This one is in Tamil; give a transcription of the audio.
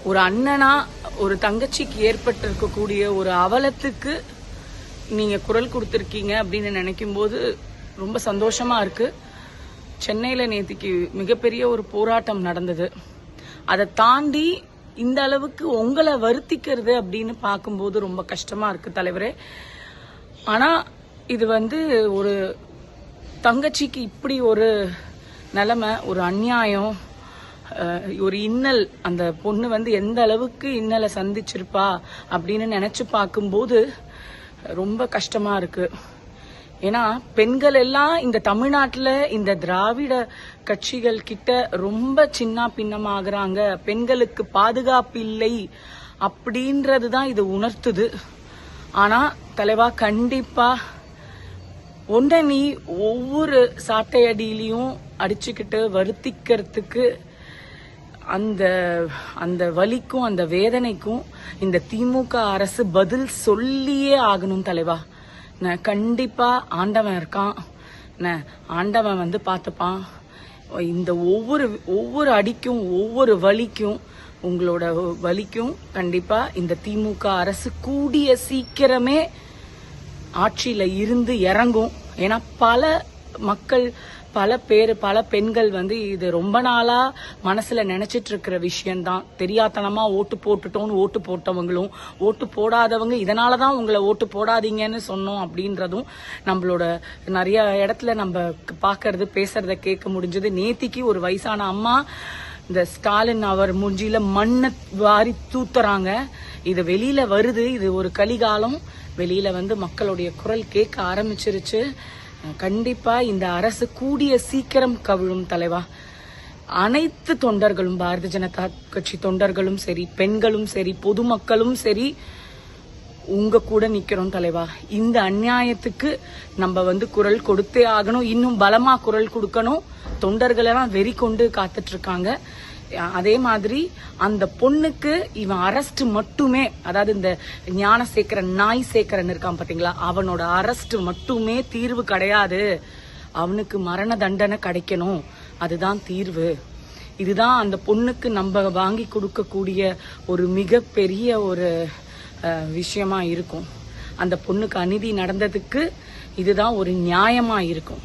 ஒரு அண்ணனா ஒரு தங்கச்சிக்கு ஏற்பட்டிருக்கக்கூடிய ஒரு அவலத்துக்கு நீங்க குரல் கொடுத்திருக்கீங்க அப்படின்னு நினைக்கும் போது ரொம்ப சந்தோஷமா இருக்கு. சென்னையில நேத்திக்கு மிகப்பெரிய ஒரு போராட்டம் நடந்தது. அதை தாண்டி இந்த அளவுக்கு உங்களை வருத்திக்கிறது அப்படின்னு பார்க்கும்போது ரொம்ப கஷ்டமா இருக்கு தலைவரே. ஆனா இது ஒரு தங்கச்சிக்கு இப்படி ஒரு நிலைமை, ஒரு அநியாயம், ஒரு இன்னல், அந்த பொண்ணு எந்த அளவுக்கு இன்னலை சந்திச்சிருப்பா அப்படின்னு நினைச்சு பார்க்கும்போது ரொம்ப கஷ்டமா இருக்கு. ஏன்னா பெண்கள் எல்லாம் இந்த தமிழ்நாட்டில் இந்த திராவிட கட்சிகள் கிட்ட ரொம்ப சின்ன பின்னமாகறாங்க. பெண்களுக்கு பாதுகாப்பு இல்லை அப்படின்றதுதான் இது உணர்த்துது. ஆனா தலைவா, கண்டிப்பா ஒன்றை நீ ஒவ்வொரு சாட்டையடியிலையும் அடிச்சுக்கிட்டு வருத்திக்கிறதுக்கு அந்த அந்த வலிக்கும் அந்த வேதனைக்கும் இந்த திமுக அரசு பதில் சொல்லியே ஆகணும் தலைவா. கண்டிப்பா ஆண்டவன் இருக்கான், ஆண்டவன் பார்த்துப்பான். இந்த ஒவ்வொரு அடிக்கும் ஒவ்வொரு வலிக்கும், உங்களோட வலிக்கும் கண்டிப்பா இந்த திமுக அரசு கூடிய சீக்கிரமே ஆட்சியில இருந்து இறங்கும். ஏன்னா பல மக்கள், பல பேர், பல பெண்கள் இது ரொம்ப நாளா மனசுல நினைச்சிட்டு இருக்கிற விஷயம்தான். தெரியாதனமா ஓட்டு போட்டுட்டோம்னு ஓட்டு போட்டவங்களும், ஓட்டு போடாதவங்க இதனாலதான் உங்களை ஓட்டு போடாதீங்கன்னு சொன்னோம் அப்படின்றதும் நம்மளோட நிறைய இடத்துல நம்ம பாக்குறது, பேசுறத கேட்க முடிஞ்சது. நேத்திக்கு ஒரு வயசான அம்மா இந்த ஸ்டாலின் அவர் மூஞ்சியில மண்ணை வாரி தூத்துறாங்க. இது வெளியில வருது. இது ஒரு கலிகாலம். வெளியில மக்களுடைய குரல் கேட்க ஆரம்பிச்சிருச்சு. கண்டிப்பா இந்த அரசு கூடிய சீக்கிரம் கவிழும் தலைவா. அனைத்து தொண்டர்களும், பாரதிய ஜனதா கட்சி தொண்டர்களும் சரி, பெண்களும் சரி, பொதுமக்களும் சரி, உங்க கூட நிக்கிறோம் தலைவா. இந்த அநியாயத்துக்கு நம்ம குரல் கொடுத்தே ஆகணும். இன்னும் பலமா குரல் கொடுக்கணும். தொண்டர்கள் எல்லாம் வெறி கொண்டு காத்துட்டு இருக்காங்க. அதே மாதிரி அந்த பொண்ணுக்கு இவன் அரெஸ்ட் மட்டுமே, அதாவது இந்த ஞானசேகரன், நாய் சேகரன் இருக்கான் பாத்தீங்களா, அவனோட அரெஸ்ட் மட்டுமே தீர்வு கிடையாது. அவனுக்கு மரண தண்டனை கிடைக்கணும், அதுதான் தீர்வு. இதுதான் அந்த பொண்ணுக்கு நம்ம வாங்கி கொடுக்கக்கூடிய ஒரு மிகப்பெரிய ஒரு விஷயமா இருக்கும். அந்த பொண்ணுக்கு அநீதி நடந்ததுக்கு இதுதான் ஒரு நியாயமா இருக்கும்.